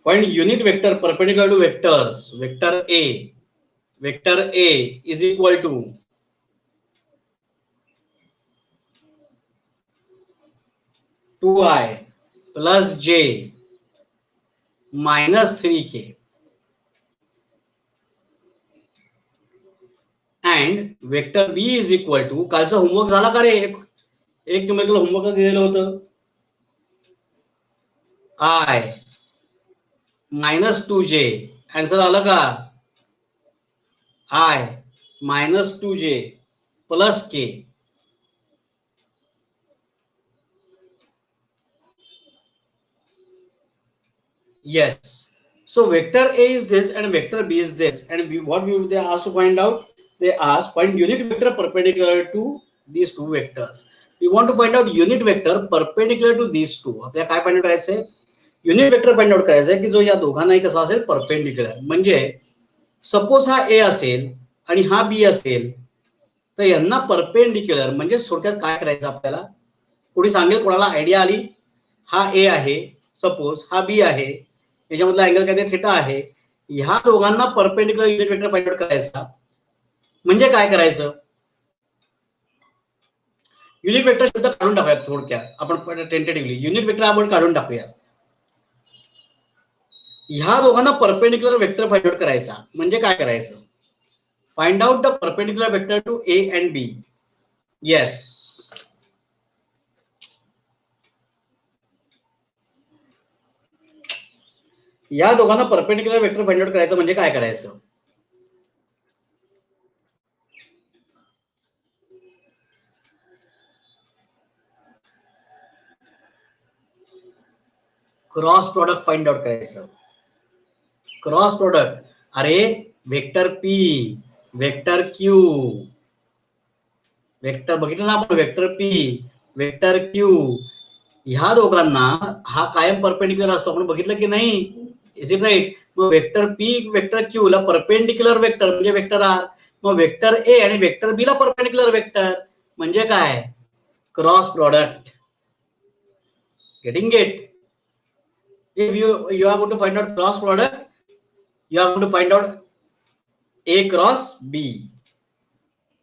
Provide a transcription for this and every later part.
Find unit vector perpendicular to vectors. Vector A. Vector A is equal to (2i) plus j minus 3k. And vector B is equal to, कालचा homework झाला का रे? एक तुम्हाला homework दिलेलं होतं, I minus 2j. Answer आलं का? I minus 2j plus k. Yes. So vector A is this and vector B is this, and what they asked to find out? They asked find unit vector perpendicular to these two vectors. We want to find out unit vector perpendicular to these two. आपल्याला काय find out करायचंय? Unit vector find out करायचंय की जो या दोघांनाही कसा असेल, परपेंडिक्युलर. म्हणजे सपोज हा ए असेल आणि हा बी असेल, तर यांना परपेंडिक्युलर म्हणजे थोडक्यात काय करायचं आपल्याला? कोणी सांगेल? कोणाला आयडिया आली? हा ए आहे, सपोज हा बी आहे, याच्यामधला अँगल काय ते थीटा आहे. ह्या दोघांना perpendicular unit vector find out करायचा म्हणजे काय करायचं? युनिट वेक्टर शब्द काढून टाकूयात थोडक्यात. आपण टेंटेटिव्हली युनिट वेक्टर आपण काढून टाकूया. ह्या दोघांना परपेंडिक्युलर वेक्टर फाइंड आउट करायचा म्हणजे काय करायचं? Find out the perpendicular vector to a and b. Yes, या दोघांना परपेंडिक्युलर वेक्टर फाइंड आउट करायचं म्हणजे काय करायचं? क्रॉस प्रोडक्ट फाइंड आउट करायचं. क्रॉस प्रोडक्ट, अरे vector p, vector Q, vector बघितलं ना आपण, वेक्टर पी, वेक्टर क्यू, ह्या दोघांना हा कायम परपेंडिक्युलर असतो. आपण बघितलं की नाही? Is it right? मग वेक्टर पी वेक्टर क्यू ला परपेंडिक्युलर वेक्टर म्हणजे वेक्टर आर. मग वेक्टर ए आणि वेक्टर बी ला परपेंडिक्युलर वेक्टर म्हणजे काय? Cross product. Getting it? If you are going to find out cross product, you are going to find out A cross B.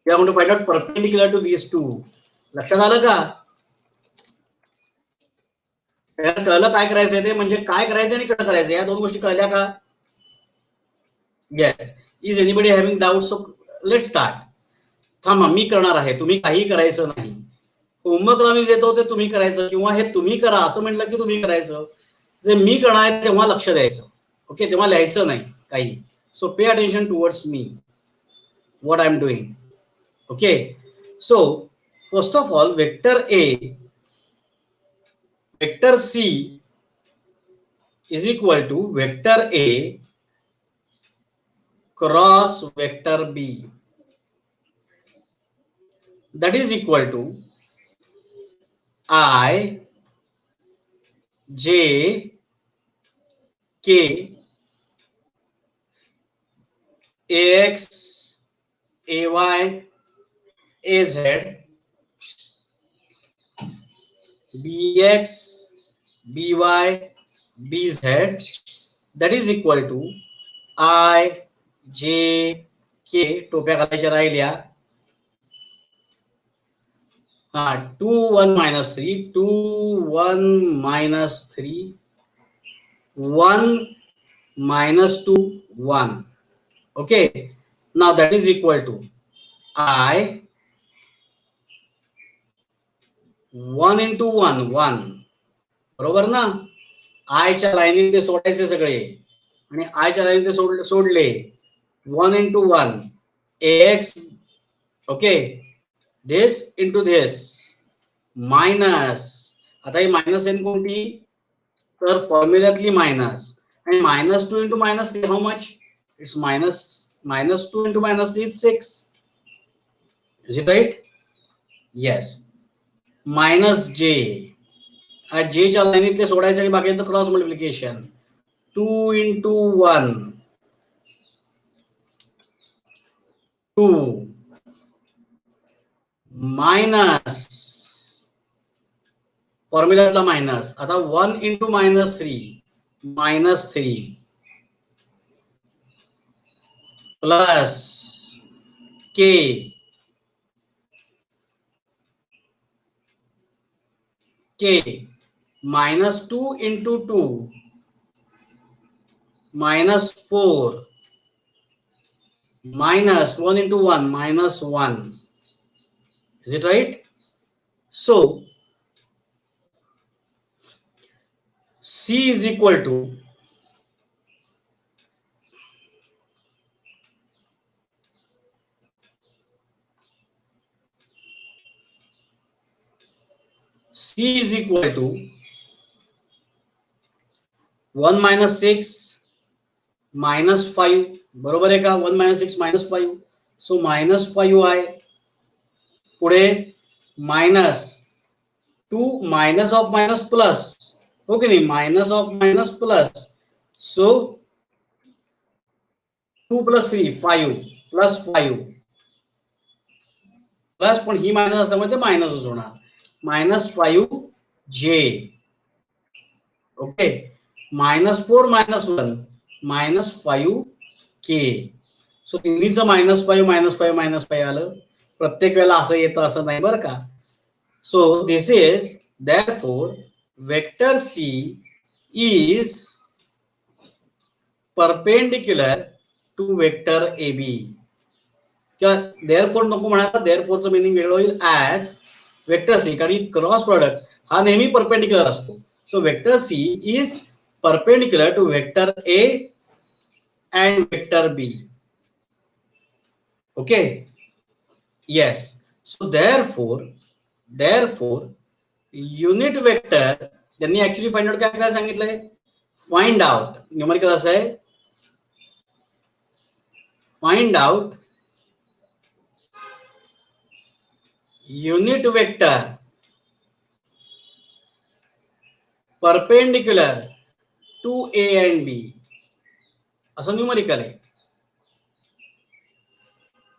You are going to find out perpendicular to these two. लक्षात आलं का? कळलं काय करायचंय ते? म्हणजे काय करायचं आणि कसं करायचं, या दोन गोष्टी कळल्या का? Yes. Is anybody having doubt? So let start. थांबा, मी करणार आहे, तुम्ही काही करायचं नाही. होमवर्क मी देतो ते तुम्ही करायचं, किंवा हे तुम्ही करा असं म्हटलं की तुम्ही करायचं. जे मी करणार आहे तेव्हा लक्ष द्यायचं. ओके, तेव्हा लिहायचं नाही काही. So pay attention towards me, what I am doing. Okay, so first of all vector a, vector c is equal to vector A cross vector b. That is equal to I j k ax ay az bx by bz. That is equal to I j k, टोप्या घालायच्या राहिल्या, 2 1 minus 3, 2 1 minus 3, 1 minus 2 1. Okay, now that is equal to I 1 into 1 1. बरोबर ना? I च्या लाईनीत ते सोडायचे सगळे आणि आय च्या लाईनीत ते सोडले. 1 into 1 ax. Okay, this into this minus. आता ही मायनस एन कोणती? तर फॉर्म्युल्यातली मायनस. आणि minus 2 into minus 3 how much? It's minus 2 into minus 3 is 6. Is it right? Yes. Minus J, J च्या लाईनीतले सोडायचे आणि बाकीचं क्रॉस मल्टिप्लिकेशन. 2 into 1 2 मायनस फॉर्म्युल्यातला मायनस. आता 1 into minus 3 -3 plus k -2 into 2 -4 -1 into 1 -1. Is it right? So C is equal to C is equal to 1 minus 6 minus 5. बरोबर आहे का? 1 minus 6 minus 5. So minus 5i. पुढे minus 2 minus of minus plus. Okay नाही, minus of minus plus. So 2 plus 3 5 plus 5 plus, पण ही minus असल्यामुळे ते मायनसच होणार. -5j. Okay. -4 -1 -5k. So तिन्हीचं -5 आलं. प्रत्येक वेळेला असं येतं असं नाही बरं का. So this is therefore vector c is perpendicular to vector a b. किंवा देअरफॉर नको म्हणायला, देअरफॉरचं मिनिंग वेगळं होईल. ॲज वेक्टर सी, कारण क्रॉस प्रॉडक्ट हा नेहमी परपेंडिक्युलर असतो. So vector c is perpendicular to vector a and vector b. Okay. Yes. So therefore unit vector त्यांनी ऍक्च्युली फाइंड आउट काय सांगितलंय? फाइंड आउट न्यूमेरिकल असं आहे, find out unit vector perpendicular to a and बी. असं numerical आहे.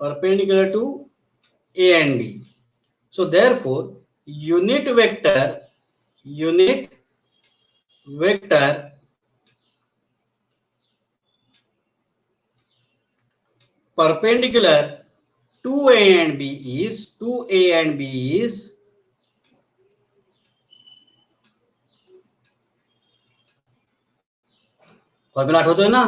Perpendicular to a and b. So therefore unit vector perpendicular to A and B is formula आठवतोय ना?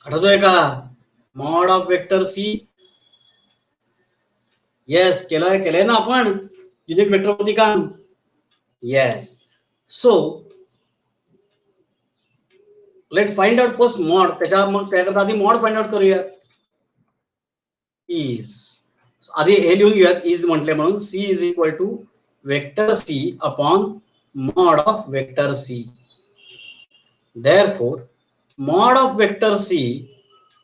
आठवतोय का? Mod of vector c. Yes, केलंय ना आपण युनिट वेक्टर वरती काम. Yes. So let find out first mod. त्याकरता आधी मॉड फाइंड आउट करूया. इज आधी हे लिहून घेऊयात, इज म्हटले म्हणून. C is equal to vector c upon mod of vector c. Therefore mod of vector C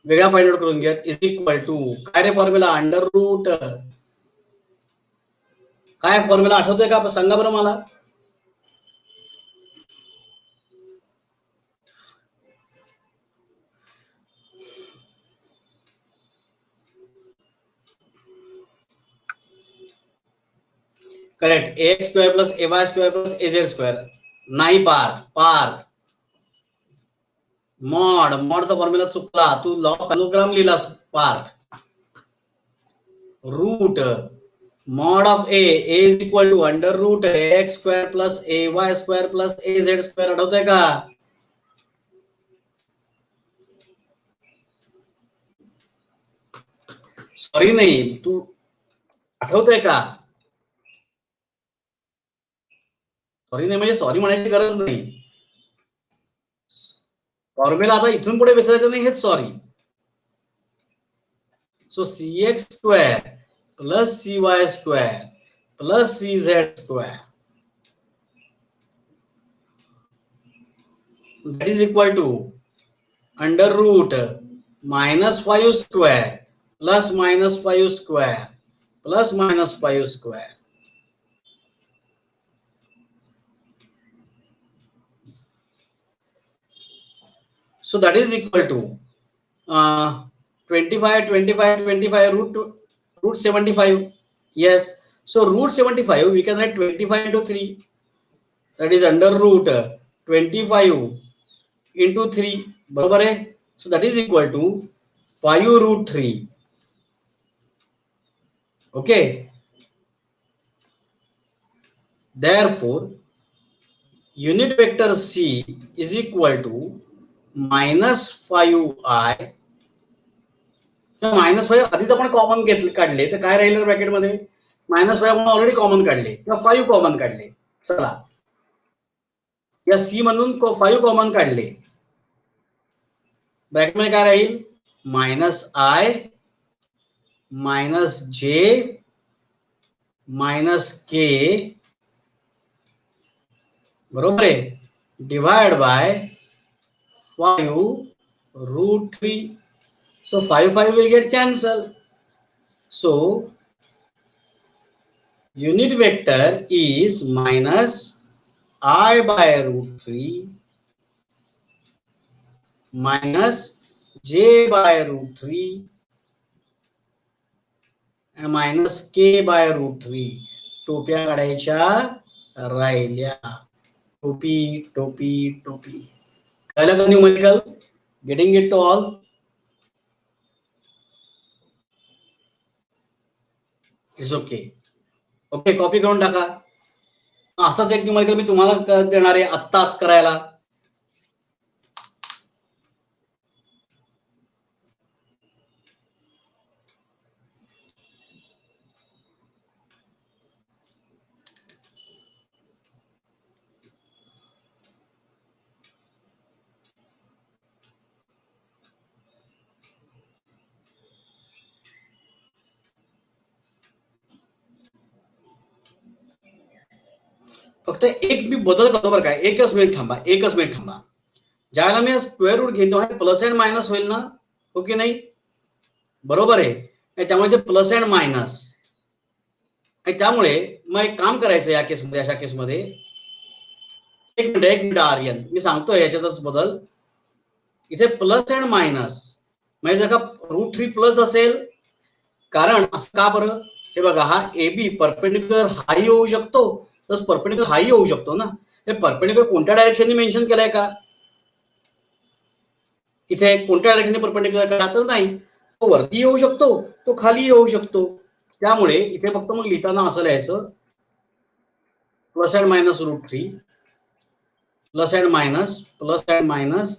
वेगळा फाइंड आउट करून घेऊयात. इज इक्वल टू काय रे फॉर्म्युला? Under root. काय फॉर्म्युला आठवतोय का? सांगा बरं मला. Correct. ax square plus ay square plus az square. नाही पार्थ मॉडचा फॉर्म्युला चुकला. तू लॉ पॅलोग्राम लिहिलास Parth. Root mod of A is equal to under root ax square plus ay square plus az square. आठवतंय का? सॉरी नाही, तू आठवतंय का? सॉरी नाही म्हणजे सॉरी म्हणायची गरज नाही. फॉर्म्युला आता इथून पुढे विसरायचं नाही, हेच sorry. So cx square plus cy square plus cz square that is equal to under root -5 square plus -5 square plus -5 square. So that is equal to 25 root 75. Yes. So root 75, we can write 25 into 3. That is under root 25 into 3. बरोबर आहे. So that is equal to 5 root 3. Okay. Therefore, unit vector C is equal to minus 5i. -5 आधीच आपण common काढले, तर काय राहिलं ब्रॅकेटमध्ये? -5 आपण already common काढले किंवा 5 कॉमन काढले. चला, या सी मधून 5 कॉमन काढले. ब्रॅकेटमध्ये काय राहील? -i -j -k, बरोबर आहे, divide by 5 root 3. So 5 will get cancelled. So unit vector is minus I by root 3 minus j by root 3 and minus k by root 3. टोप्या काढायच्या राहिल्या. टोपी टोपी टोपी. कळलं का numerical? Getting it to all? It's okay. Okay, copy करून टाका. असाच एक न्यूमेरिकल मी तुम्हाला देणार आहे आत्ताच करायला. फक्त एक मी बदल करतो बरं काय, एकच मिनिट थांबा. ज्याला मी स्क्वेअर रूट घेतो आहे प्लस अँड मायनस होईल ना, हो की नाही? बरोबर आहे. त्यामुळे ते प्लस अँड मायनस. त्यामुळे मग एक काम करायचं या केसमध्ये, अशा केसमध्ये एक मिनिट आर्यन, मी सांगतोय याच्यातच बदल. इथे प्लस अँड मायनस म्हणजे जर का रूट 3 प्लस असेल, कारण असं का बरं? हे बघा, हा ए बी परपेंडिक्युलर हाही होऊ शकतो, तसं परपेंडिक्युलर हाही होऊ शकतो ना. हे परपेंडिक्युलर कोणत्या डायरेक्शनने मेन्शन केलंय का? इथे कोणत्या डायरेक्शनने परपेंडिक्युलर काढा तर नाही. तो वरती येऊ शकतो, तो खाली येऊ शकतो. त्यामुळे इथे फक्त मग लिहिताना असं लिहायचं, plus and minus root 3 plus and minus plus and minus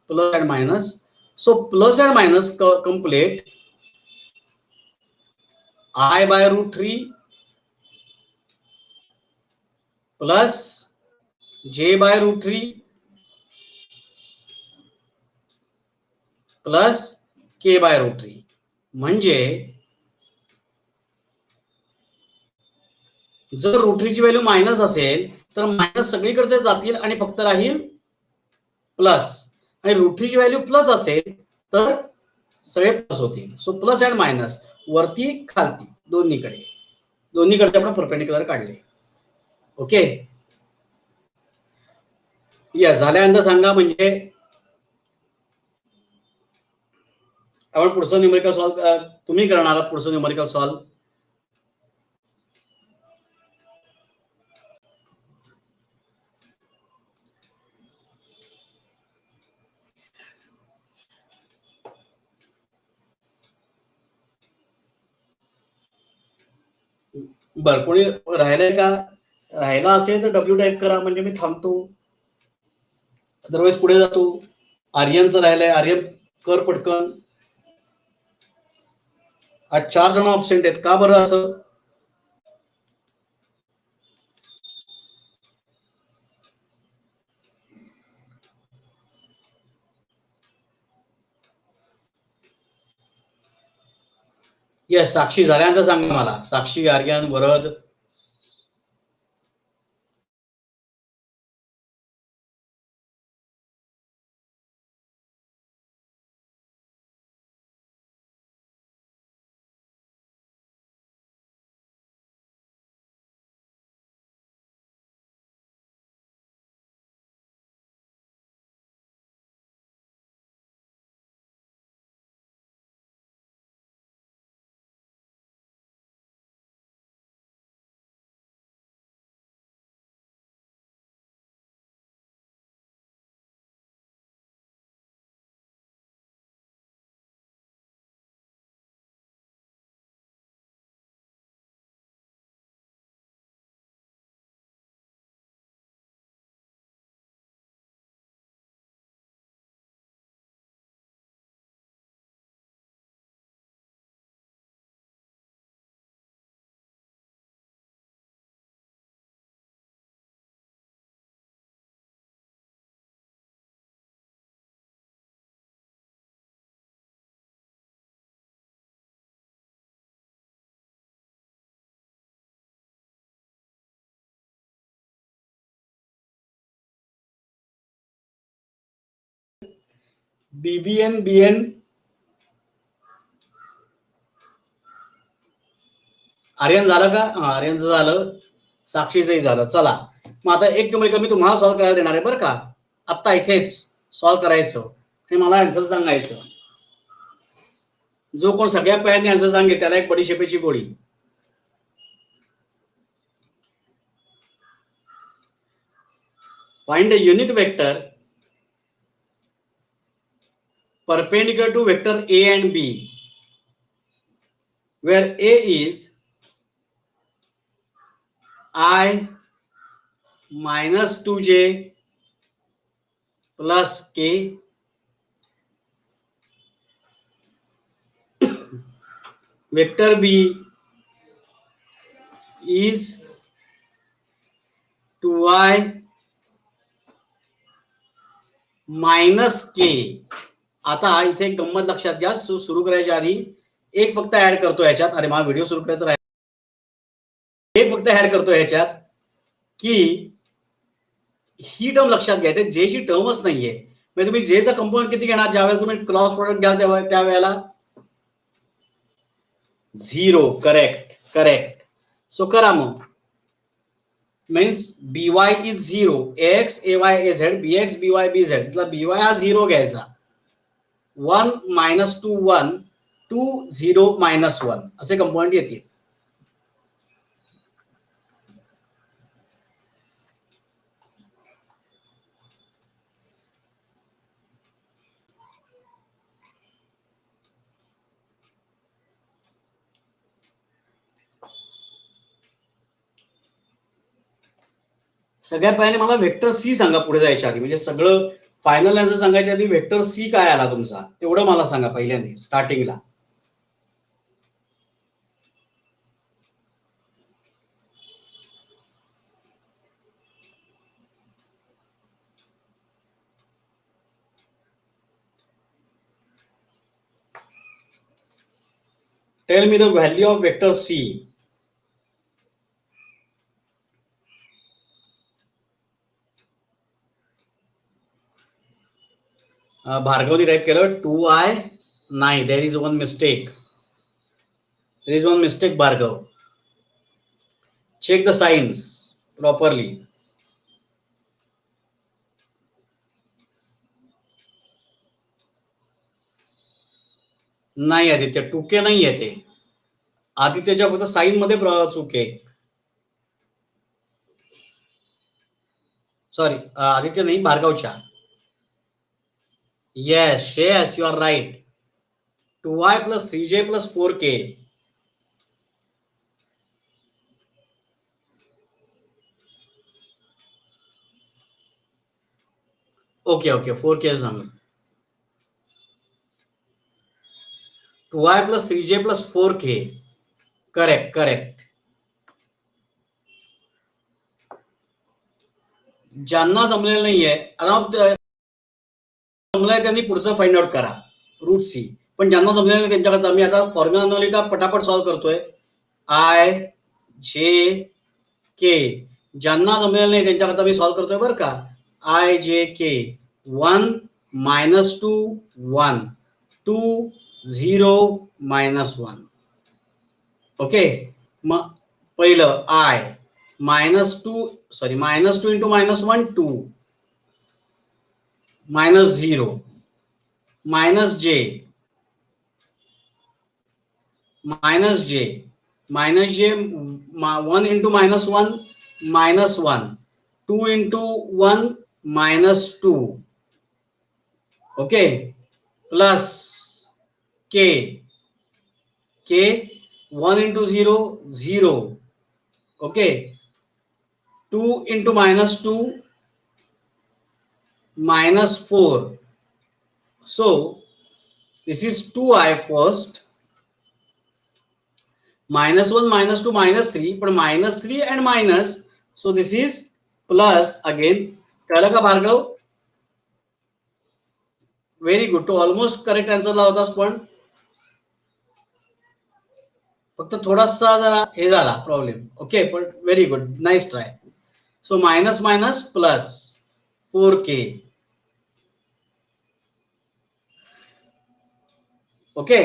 plus and minus. So plus and minus complete I by root 3 plus j by root 3 plus k by root 3. म्हणजे जर रूट 3 ची व्हॅल्यू मायनस असेल तर minus सगळीकडचे जातील आणि फक्त राहील plus, आणि रूट 3 ची व्हॅल्यू प्लस असेल तर सगळे प्लस होतील. सो प्लस अँड मायनस वरती खालती दोन्हीकडे आपण परपेंडिक्युलर काढले. ओके, यस, झाल्यानंतर सांगा. म्हणजे आपण पुढचं न्यूमेरिकल सॉल्व तुम्ही करणार आहात. पुढचं न्यूमेरिकल सॉल्व बर, कोणी राहिलंय का? राहिला असेल तर डब्ल्यू टाईप करा, म्हणजे मी थांबतो. अदरवाईज पुढे जातो. आर्यनचं राहिलंय, आर्यन कर पटकन. आज 4 जण ऑब्सेंट आहेत, का बरं असं? येस, साक्षी झाल्यानंतर सांगा मला. साक्षी, आर्यन, वरद. बीबीएन बीएन आर्यन झालं का? आर्यनचं झालं, साक्षीचंही झालं. चला मग आता एक नंबर मी तुम्हाला सॉल्व्ह करायला देणार आहे बरं का. आता इथेच सॉल्व्ह करायचं आणि मला आन्सर सांगायचं. जो कोण सगळ्या पहिल्यांदा आन्सर सांगेल त्याला एक बडीशेपेची गोळी. Find a unit vector perpendicular to vector A and B, where A is I minus 2j plus k, vector B is 2i minus K. आता इथे एक गंमत लक्षात घ्या. सुरू करायच्या आधी एक फक्त ऍड करतो ह्याच्यात. अरे मला व्हिडिओ सुरू करायचा राहील. एक फक्त ऍड करतो ह्याच्यात की ही टर्म लक्षात घ्या. ते जे ची टर्मच नाहीये. म्हणजे तुम्ही जेचा कंपोनंट किती घेणार ज्यावेळेला तुम्ही क्रॉस प्रोडक्ट घ्याल त्यावेळेला 0. करेक्ट. सो करा मग. Means by is 0, ax ay az bx by bz. मतलब by हा 0 घ्यायचा. 1 minus 2 1 2 0 minus 1 असे कंपोनंट येतील. सगळ्यात पहिले मला वेक्टर सी सांगा पुढे जायच्या आधी. म्हणजे सगळं फायनल आन्सर सांगायच्या आधी वेक्टर सी काय आला तुमचा तेवढं मला सांगा पहिल्यांदा स्टार्टिंगला. Tell me the value of vector C. भार्गवनी टाईप केलं 2i. नाही, there is one mistake. Bhargav. Check the signs properly. नाही आदित्य, टुके नाही आहे ते. आदित्यच्या फक्त साईन मध्ये चूक आहे. सॉरी, आदित्य नाही, भार्गवच्या. yes you are right. 2i plus 3j plus 4k. Okay 4k सांग. 2i plus 3j plus 4k. Correct. ज्यांना जमलेलं नाहीये आता जमलंय त्यांनी पुढचं फाइंड आउट करा रूट सी. पण ज्यांना जमलेलं नाही त्यांच्याकरता मी आता फॉर्म्युला अनलिका पटापट सॉल्व्ह करतोय. आय जे के. ज्यांना जमलेलं नाही त्यांच्याकरता मी सॉल्व्ह करतोय बरं का. आय जे के 1 -2 1 2 0 -1. ओके. मग पहिलं I -2 into -1 2 -0 -j 1 into -1 -1 2 into 1 -2. Okay. Plus k 1 into 0 0. Okay. 2 into -2 -4. So this is 2i first. -1 -2 -3, but -3 and minus, so this is plus again. कळलं का भार्गव? Very good. तो ऑलमोस्ट करेक्ट आन्सरला होतास पण फक्त थोडासा जरा हे झाला प्रॉब्लेम. ओके, पण very good, nice try. So minus plus 4k. Okay.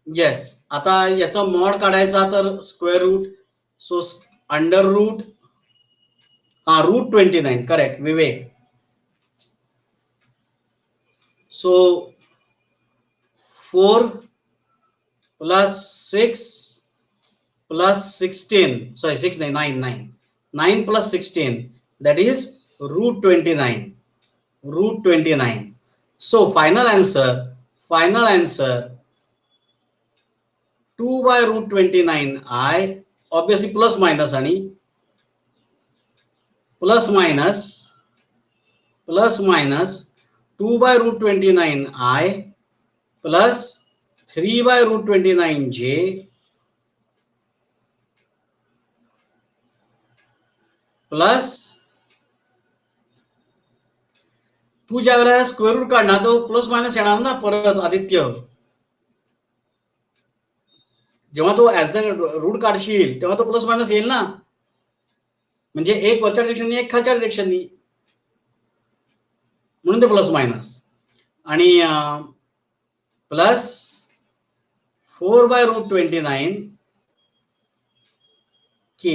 Yes. आता याचा मॉड काढायचा तर square root, so under root, root 29. Correct Vivek. So 4 plus 6 plus 16, sorry 6 9 plus 16, that is root 29. Root 29. So final answer 2 by root 29 I, obviously plus minus आणि plus minus 2 by root 29 I plus 3 by root 29 j plus तू ज्या वेळेला square route काढणार तो plus minus येणार ना परत आदित्य. जेव्हा तो ऍज अ रूट काढशील तेव्हा तो प्लस मायनस येईल ना, म्हणजे एक वरच्या डिरेक्शननी एक खालच्या डिरेक्शननी, म्हणून ते प्लस मायनस. आणि plus 4 by root 29 k.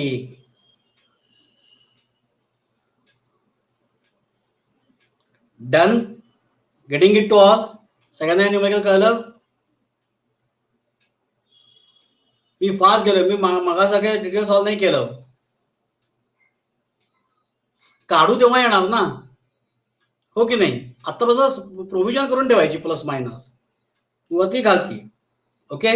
Done. Getting it to all. सगळ्यांना न्यूमेरिकल कळलं? मी फास्ट गेलो, मी मगासारखे डिटेल सॉल्व नाही केलं. काढू तेव्हा येणार ना, हो की नाही? आतापासून प्रोव्हिजन करून ठेवायची प्लस मायनस वरती घालती. ओके.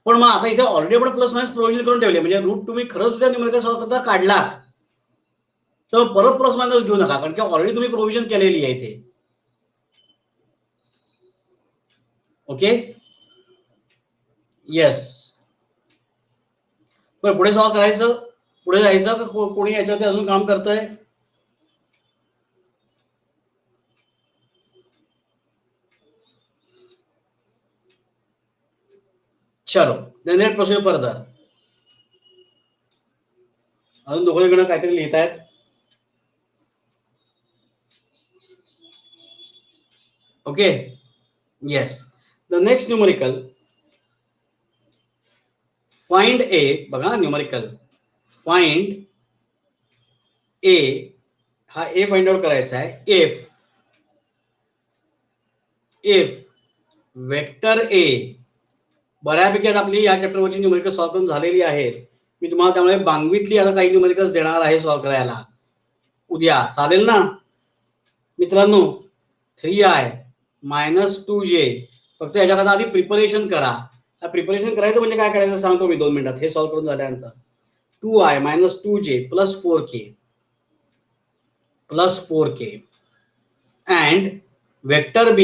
पण मग आता इथे ऑलरेडी आपण प्लस मायनस प्रोव्हिजन करून ठेवले, म्हणजे रूट तुम्ही खरंच उद्या न्यूमेरिकल सॉल्व करता काढला तर परत प्लस मायनस घेऊ नका, कारण की ऑलरेडी तुम्ही प्रोव्हिजन केलेली आहे इथे. ओके. येस. बरं, पुढे सॉल्व करायचं, पुढे जायचं का कोणी याच्यावरती अजून काम करतंय? चलो देन लेट प्रोसीड फर्दर. अजून दोघांकडे काहीतरी लिहित आहेत. Okay. Yes. The next numerical, find A. बघा न्यूमेरिकल फाइंड ए, हा ए फाइंड आउट करायचा आहे. इफ वेक्टर ए, बऱ्यापैकी आता आपली या चॅप्टरवरची न्यूमेरिकल सॉल्व करून झालेली आहेत. मी तुम्हाला त्यामुळे बांगवीतली आता काही न्यूमेरिकल्स देणार आहे सॉल्व करायला उद्या. चालेल ना मित्रांनो? 3i minus 2j. फक्त याच्याकरता आधी प्रिपरेशन करा. प्रिपरेशन करायचं म्हणजे काय करायचं सांगतो मी 2 मिनिटात, हे सॉल्व करून झाल्यानंतर. 2i minus 2j plus 4k and vector b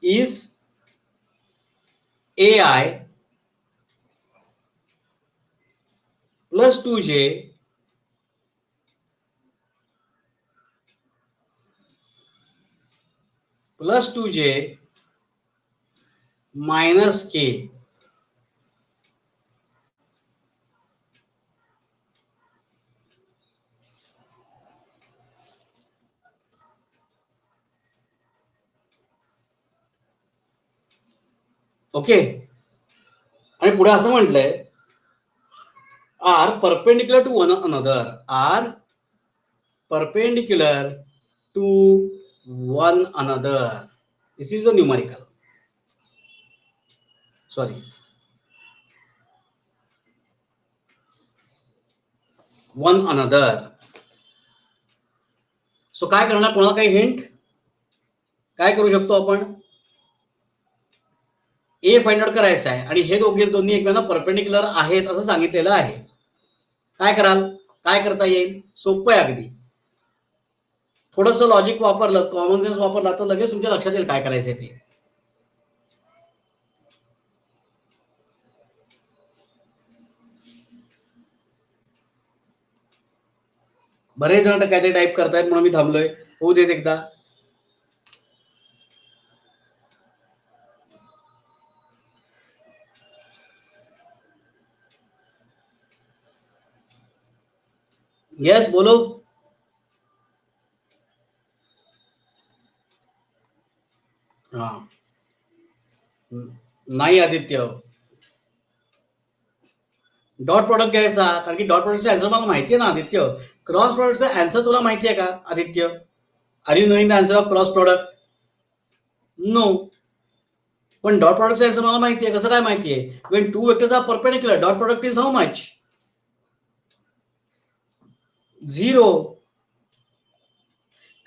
is ai plus 2j plus 2j minus k. Okay. आणि पुढे असं म्हटलंय, are perpendicular to one another, are perpendicular to one another. This is a numerical. Sorry. One another. So काय करणार? कोणाला काही hint? काय करू शकतो आपण? ए फाइंड आउट करायचं आहे आणि हे दोन्ही एकमेकांना परपेंडिक्युलर आहेत असं सांगितलेलं आहे. काय कराल? काय करता येईल? सोपं आहे अगदी. थोडस लॉजिक वापरलं, कॉमन सेन्स वापरला तर लगेच तुमच्या लक्षात येईल काय करायचंय ते. बरेच जण काहीतरी टाईप करतायत म्हणून मी थांबलोय. होऊ देत एकदा. यस बोलो. हा नाही आदित्य, डॉट प्रोडक्ट घ्यायचा, कारण की डॉट प्रोडक्टचा आन्सर मला माहिती आहे ना आदित्य. क्रॉस प्रोडक्टचा आन्सर तुला माहिती आहे का Aditya? Are you knowing the answer of cross product? No. पण डॉट प्रोडक्टचा आन्सर मला माहिती आहे. कसं काय माहिती आहे? When two vectors are perpendicular, dot product is how much? 0.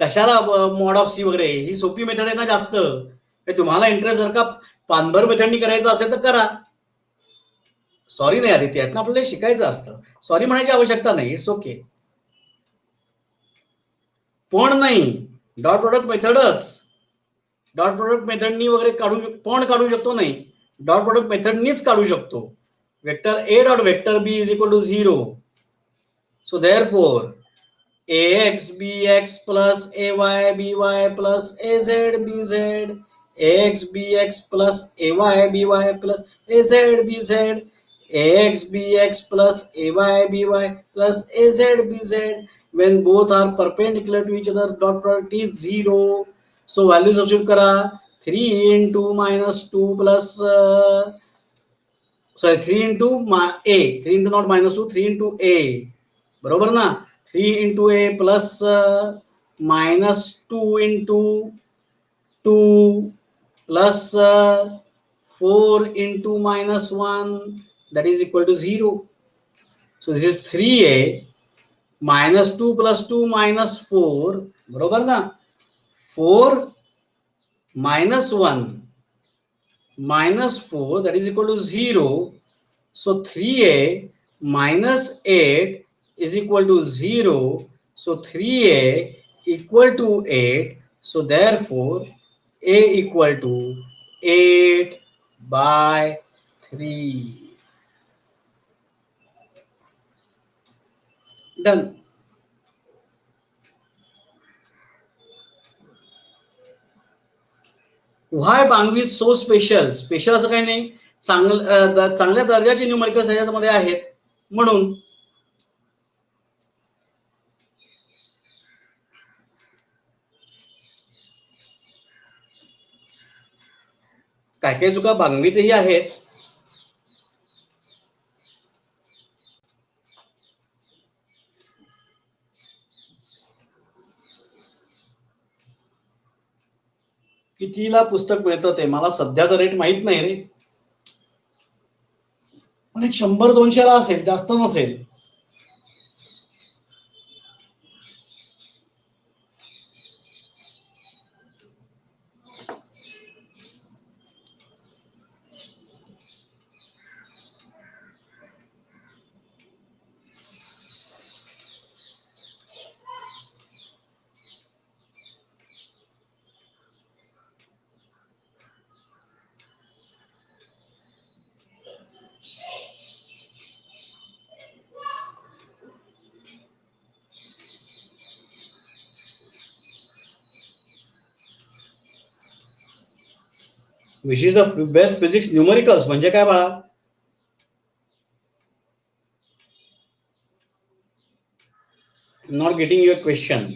कशाला मॉड ऑफ सी वगैरे? ही सोपी मेथड आहे ना जास्त. तुम्हाला इंटरेस्ट जर का पानभर मेथडनी करायचं असेल तर करा. सॉरी नाही आदित्य, यातनं आपल्याला शिकायचं असतं. सॉरी म्हणायची आवश्यकता नाही. It's okay. पण नाही, डॉट प्रोडक्ट मेथडच. डॉट प्रोडक्ट मेथडनी वगैरे काढू शकतो नाही. डॉट प्रोडक्ट मेथडनीच काढू शकतो. Vector a dot vector b is equal to 0. So therefore ax bx plus ay by plus az bz, ax bx plus ay by plus az bz, ax bx plus ay by plus az bz. When both are perpendicular to each other, dot product is 0. So value substitute करा. 3 into minus 2 plus 3 into a, 3 into not minus 2, 3 into a, बरोबर ना? 3 into a plus minus 2 into 2 plus 4 into minus 1, that is equal to 0. So this is 3a minus 2 plus 2 minus 4, बरोबर ना? 4 minus 1 minus 4, that is equal to 0. So 3a minus 8 is equal to 0. So 3a equal to 8. So therefore a equal to 8 by 3. Done. Why Bangvi is so special? Special असं काही नाही. चांगल्या दर्जाचे numericals याच्यामध्ये आहेत म्हणून. काय काय चुका बांगवीतही आहेत. कितीला पुस्तक मिळतं ते मला सध्याचा रेट माहित नाही रे, पण एक 100-200 असेल, जास्त नसेल. Which is the best physics numericals म्हणजे काय बाळा? Not getting your question.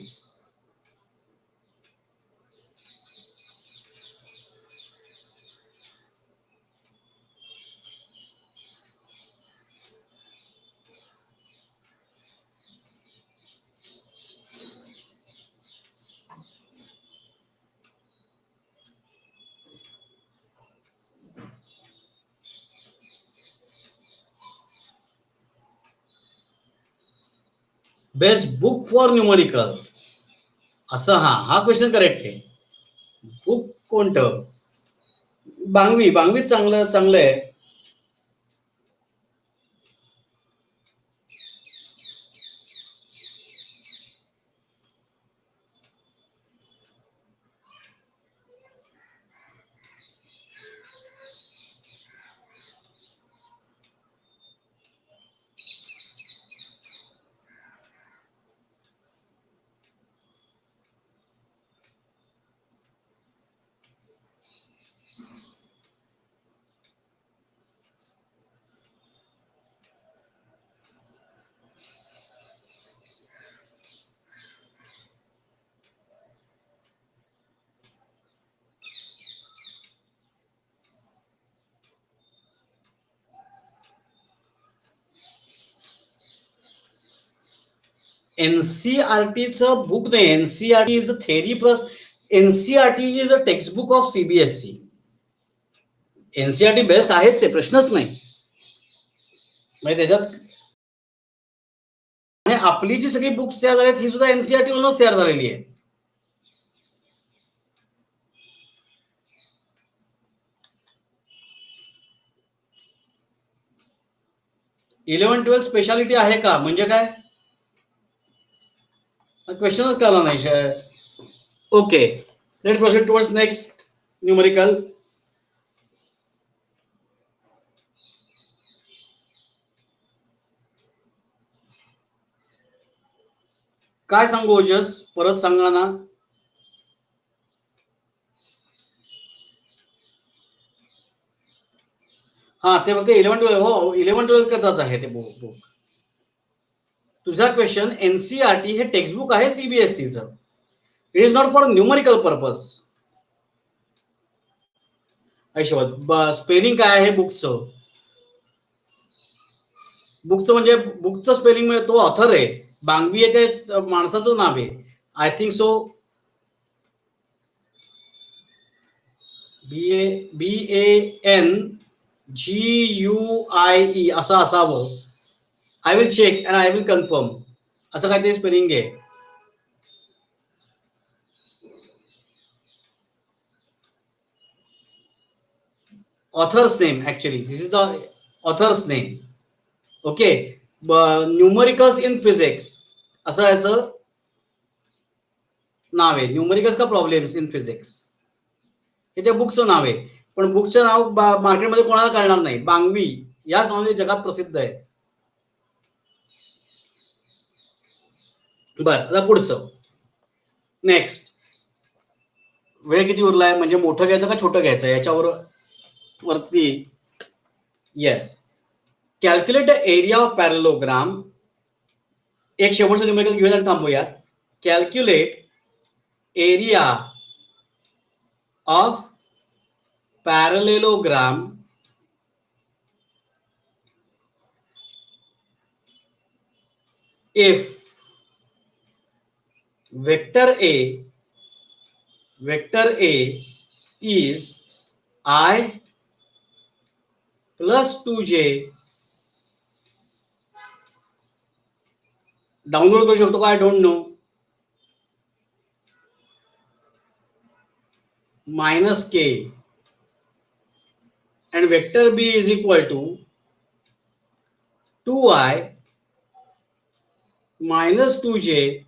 Best book for numerical असं, हा क्वेश्चन करेक्ट आहे. बुक कोणतं? बांगवी चांगलं आहे. एनसीआरटीचं बुक नाही, NCERT is a theory plus NCERT is a text book of CBSE. NCERT best आहेच आहे, प्रश्नच नाही. म्हणजे त्याच्यात आणि आपली जी सगळी बुक्स तयार झाली ही सुद्धा एनसीआरटी वरूनच तयार झालेली आहे. इलेव्हन 12 स्पेशालिटी आहे का म्हणजे काय, क्वेश्चनच कळला नाही. Okay, late proceed towards next numerical. काय सांगू ओजस, परत सांगा ना. हा, ते फक्त 11-12, हो 11-12 करताच आहे ते बुक. तुझा क्वेश्चन, एनसीआरटी हे टेक्स्ट बुक आहे सीबीएसईचं, it is not for numerical purpose. Aishwat, spelling काय आहे बुकचं? बुकचं म्हणजे बुकचं स्पेलिंग म्हणजे तो ऑथर आहे, बांगवी आहे ते माणसाचं नाव आहे, आय थिंक सो. BANGUIE असं असावं. I will check and I will confirm. असं काय ते स्पेलिंग आहे. Author's name, actually this is the author's name. Okay, numericals in physics असं याचं नाव आहे. न्यूमरिकल्स का प्रॉब्लेम्स इन फिजिक्स हे त्या बुकचं नाव आहे. पण बुकचं नाव मार्केटमध्ये कोणाला कळणार नाही. बांगवी या नावाने जगात प्रसिद्ध आहे. बर, आता पुढचं नेक्स्ट. वेळ किती उरलाय, म्हणजे मोठं घ्यायचं का छोटं घ्यायचं याच्यावर वरती. Yes, calculate the area of parallelogram. एक शेवटचं न्यूमेरिकल घेऊया आणि थांबूयात. Calculate area of parallelogram if vector A is I plus 2j. Download करू शकतो का, I don't know. minus k and vector B is equal to 2i minus 2j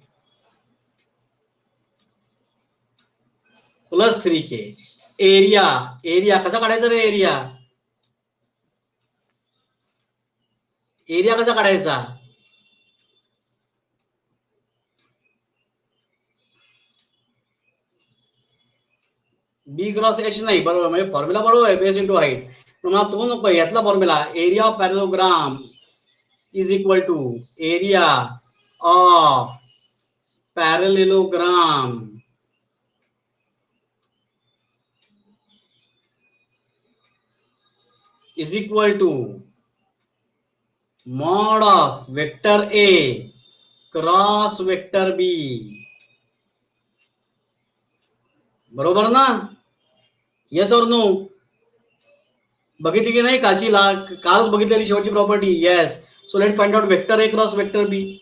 plus 3k. Area कसा काढायचा रे? एरिया कसा काढायचा? बी क्रॉस एच नाही, बरोबर, म्हणजे फॉर्म्युला बरोबर आहे, बेस इंटू हाईट. पण मला तो नको, यातला formula area of parallelogram is equal to area of parallelogram is equal to mod of vector A cross vector B. बरोबर ना? येस और नो? बघितली की नाही कालची कालच बघितलेली शेवटची property. Yes. So let find out vector A cross vector b.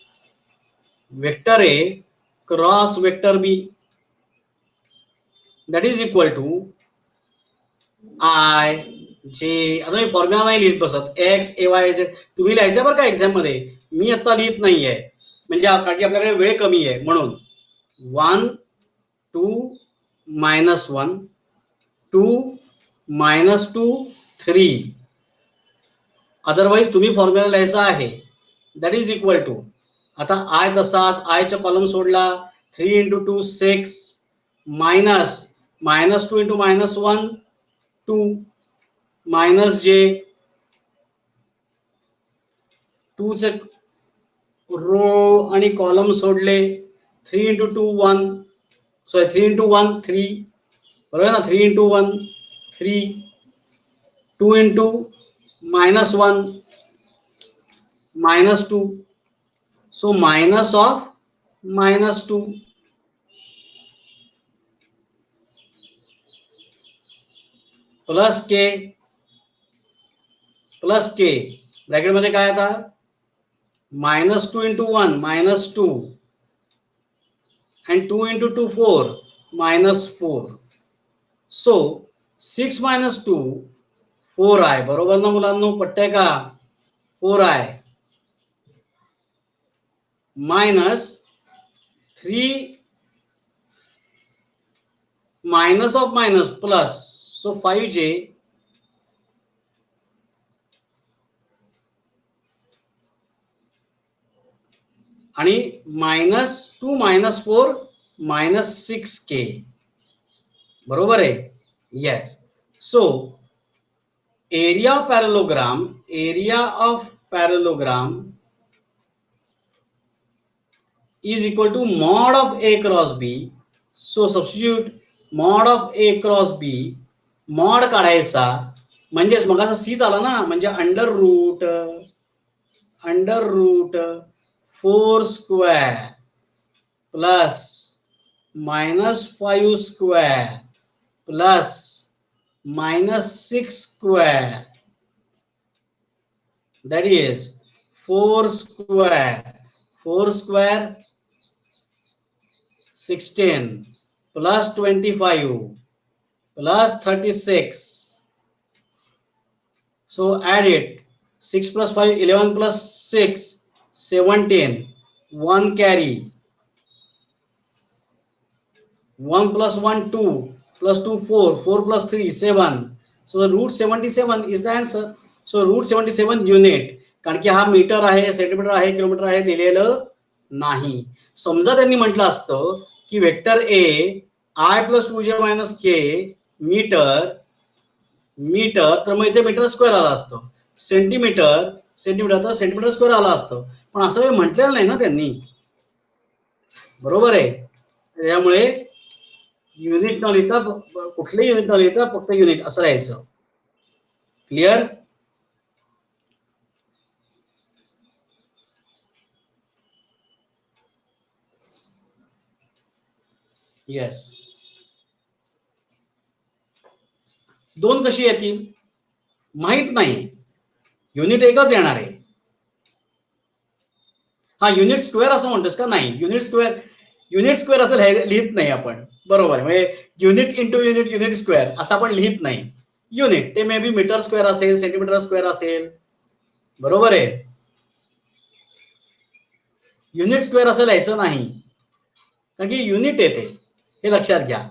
Vector A cross vector b that is equal to i j. आता मी फॉर्म्युला नाही लिहित बसत. एक्स ए वाय झेड तुम्ही लिहायचं बरं का एक्झाम मध्ये, मी आता लिहित नाहीये, म्हणजे आपल्याकडे वेळ कमी आहे म्हणून. 1 2 -1 2 -2 3. अदरवाईज तुम्ही फॉर्म्युला लिहायचा आहे. दॅट इज इक्वल टू, आता आय तसाच, आयचा कॉलम सोडला, 3 × 2 6 मायनस -2 × -1 2 मायनस जे 2 चे रो आणि कॉलम सोडले, 3 × 2 1, सॉरी 3 × 1 3, बरोबर ना? 3 × 1 3, 2 × -1 -2, so minus of -2 plus K bracket मध्ये काय आता -2 into 1 -2 and 2 into 2 4 -4. So 6 minus 2 4i. बरोबर ना मुलांनो, पटतंय का? 4i minus 3 minus of minus plus, so 5j आणि -2 -4 -6k. बरोबर आहे? Yes. So area of पॅरेलोग्राम is equal to mod of a cross b. So substitute mod of a cross b. mod काढायचा म्हणजेच मग असं सी आला ना, म्हणजे under root 4 square plus -5 square plus -6 square, that is 4 square 16 plus 25 plus 36. So add it. 6 plus 5 11 plus 6 17. 1 carry. 1 plus 1 2 plus 2 4 4 plus 3 7. So the root 77 is the answer. So root 77 unit. कारण की हा metre आहे, centimetre आहे, kilometre आहे लिहिलेलं नाही. समजा त्यांनी म्हटलं असतं की vector a i plus 2j minus k meter तर मग इथे मीटर स्क्वेअर आला असतं. सेंटीमीटर तर सेंटीमीटर स्क्वेअर आला असतं. पण असं काही म्हटलेलं नाही ना त्यांनी. बरोबर आहे? त्यामुळे युनिट न लिहिता, कुठलेही युनिट न लिहिता फक्त युनिट असं राहायचं. क्लिअर? येस. 2 कशी येतील माहित नाही. युनिट एकच येणार आहे. हा युनिट स्क्वेअर असं म्हणतोस का? नाही, युनिट स्क्वेअर असं लिहित नाही आपण. बरोबर आहे? म्हणजे युनिट इंटू युनिट स्क्वेअर असं आपण लिहित नाही. युनिट ते मे बी मीटर स्क्वेअर असेल, सेंटीमीटर स्क्वेअर असेल. बरोबर आहे? युनिट स्क्वेअर असं लिहायचं नाही, कारण की युनिट येते, हे लक्षात घ्या.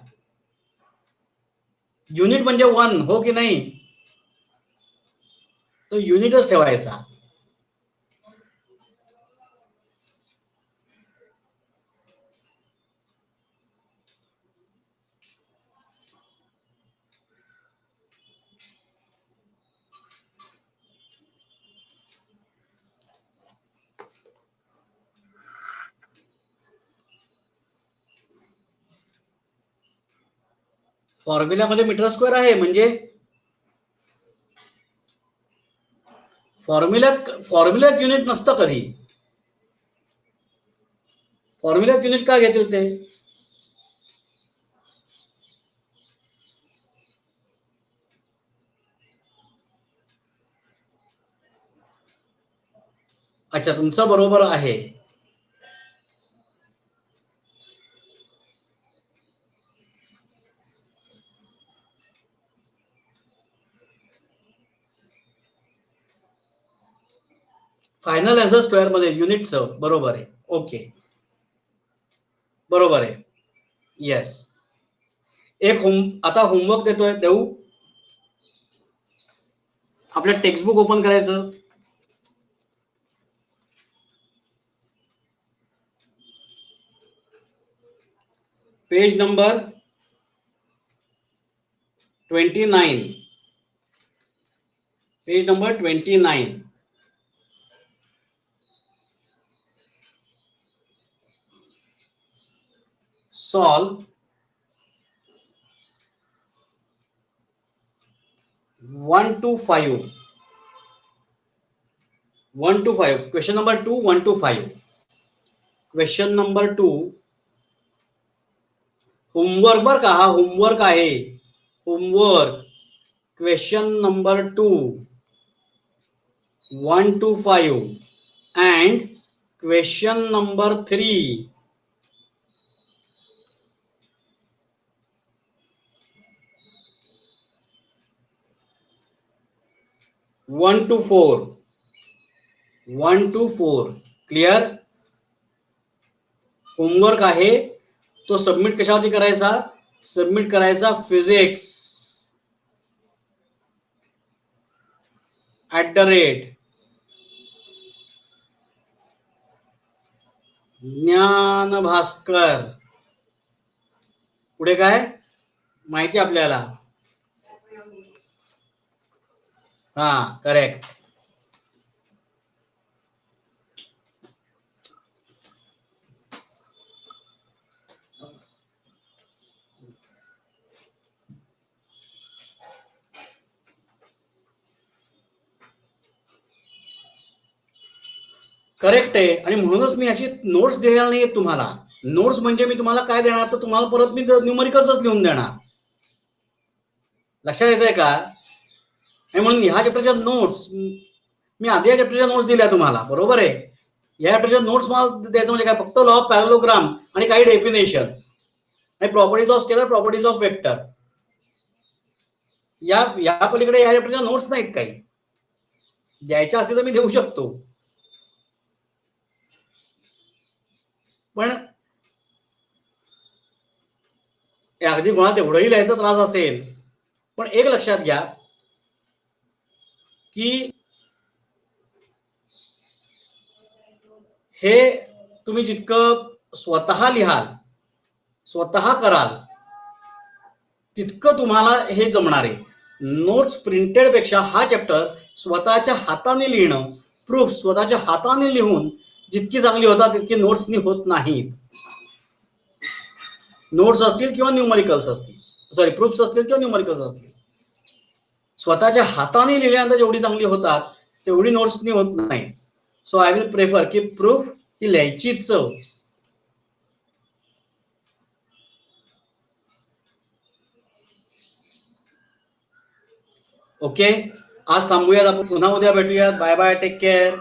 युनिट म्हणजे 1, हो की नाही? तो युनिटच ठेवायचा. फॉर्म्युल्यामध्ये मीटर स्क्वेअर आहे, म्हणजे फॉर्म्युल्यात युनिट नसतं कधी. फॉर्म्युल्यात युनिट का घेतील ते? अच्छा, तुमचं बरोबर आहे. फायनल आन्सर स्क्वेअर मध्ये युनिटचं बरोबर आहे. ओके, बरोबर आहे. येस. आता होमवर्क देऊ. आपलं टेक्स्टबुक ओपन करायचं. Page number 29. Page number 29. Solve 1 to 5. 1 to 5. Question number 2, 1 to 5. Question number 2 homework बर का, हा होमवर्क आहे. Homework question number 2 1 to 5 and question number 3 1 to 4 1 to 4 clear. Homework आहे तो सबमिट कशावरती करायचा, सबमिट करायचा फिजिक्स @ ज्ञान भास्कर. पुढे काय माहिती आपल्याला, हा करेक्ट. करेक्ट आहे. आणि म्हणूनच मी याची नोट्स देणार नाहीये तुम्हाला. नोट्स म्हणजे मी तुम्हाला काय देणार, तर तुम्हाला परत मी न्यूमरिकल्सच लिहून देणार. लक्षात येतंय का. आणि म्हणून ह्या चॅप्टरच्या नोट्स मी आधी या चॅप्टरच्या नोट्स दिल्या तुम्हाला, बरोबर आहे. या चॅप्टरच्या नोट्स मला द्यायचं म्हणजे काय, फक्त लॉ ऑफ पॅरलोग्राम आणि काही डेफिनेशन्स आणि properties of scalar, properties of vector. या पलीकडे या चॅप्टरच्या नोट्स नाहीत काही. द्यायच्या असतील तर मी देऊ शकतो, पण अगदी कोणाला तेवढंही लिहायचा त्रास असेल. पण एक लक्षात घ्या की हे तुम्ही जितकं स्वतः लिहाल, स्वतः कराल, तितकं तुम्हाला हे जमणार आहे. नोट्स प्रिंटेड पेक्षा हा चॅप्टर स्वतःच्या हाताने लिहिणं, प्रूफ स्वतःच्या हाताने लिहून जितकी चांगली होतात तितकी नोट्सनी होत नाहीत. नोट्स असतील किंवा न्यूमरिकल्स असतील, सॉरी प्रूफ्स असतील किंवा न्यूमरिकल्स असतील, स्वतःच्या हाताने लिहिल्यानंतर जेवढी चांगली होतात तेवढी नोट्सनी होत नाही. सो आय विल प्रेफर की प्रूफ ही लिहायचीच. ओके, आज थांबूयात आपण, पुन्हा उद्या भेटूयात. Bye bye, take care.